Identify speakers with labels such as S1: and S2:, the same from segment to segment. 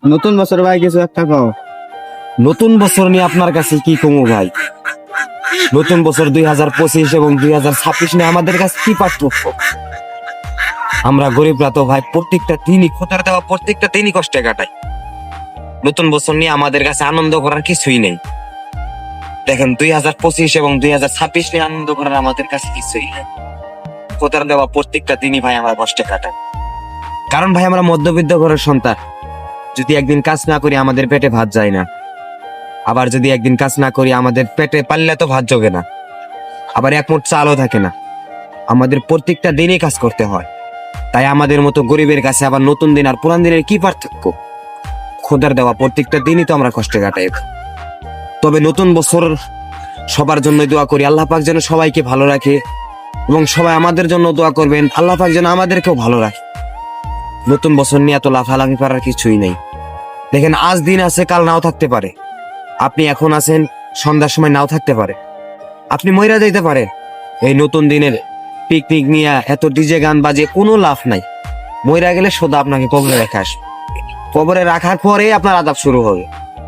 S1: নতুন বছর ভাই কিছু একটা কও।
S2: নতুন বছর নিয়ে আপনার কাছে কি কমু ভাই? নতুন বছর 2025 এবং 2026 নিয়ে আমাদের কাছে কি পার্থক্য? আমরা গরিবরা তো ভাই প্রত্যেকটা দিনই খোদার দেওয়া প্রত্যেকটা দিনই কষ্টে কাটাই। নতুন বছর নিয়ে আমাদের কাছে আনন্দ করার কিছুই নেই। দেখেন 2025 এবং 2026 নিয়ে আনন্দ করার আমাদের কাছে কিছুই নেই। খোদার দেওয়া প্রত্যেকটা দিনই ভাই আমরা কষ্টে কাটাই। কারণ ভাই আমরা মধ্যবিত্ত ঘরের সন্তান। যদি একদিন কাজ না করি আমাদের পেটে ভাত যায় না। আবার যদি একদিন কাজ না করি আমাদের পেটে পাল্লে তো ভাত জোগে না। আবার এক মুঠ চালও থাকে না। আমাদের প্রত্যেকটা দিনই কাজ করতে হয়। তাই আমাদের মতো গরিবের কাছে আবার নতুন দিন আর পুরান দিনের কি পার্থক্য? খোদার দেওয়া প্রত্যেকটা দিনই তো আমরা কষ্টে কাটাই। তবে নতুন বছর সবার জন্য দোয়া করি আল্লাহ পাক যেন সবাইকে ভালো রাখে এবং সবাই আমাদের জন্য দোয়া করবেন আল্লাহ পাক যেন আমাদেরকেও ভালো রাখে। নতুন বছর নিয়ে এত লাফালাফি করার কিছুই নেই। দেখেন আজ দিন আছে কাল নাও থাকতে পারে। আপনি এখন আছেন সন্ধ্যার সময় নাও থাকতে পারে। আপনি মইরা যাইতে পারে। এই নতুন দিনের পিকনিক নিয়ে এত ডিজে গান বাজে কোনো লাভ নাই। মইরা গেলে সোজা আপনাকে কবরে রেখে আসবে। কবরে রাখার পরে আপনার আযাব শুরু হবে।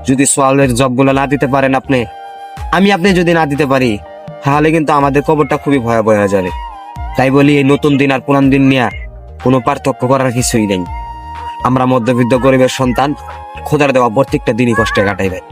S2: যদি সোয়ালের জবগুলো না দিতে পারেন আপনি যদি না দিতে পারি তাহলে কিন্তু আমাদের কবরটা খুবই ভয়াবহ হয়ে যাবে। তাই বলি এই নতুন দিন আর পুরান দিন নিয়ে কোনো পার্থক্য করার কিছুই নেই। আমরা মধ্যবিত্ত গরিবের সন্তান, খোদার দেওয়া প্রত্যেকটা দিনই কষ্টে কাটাই ভাই।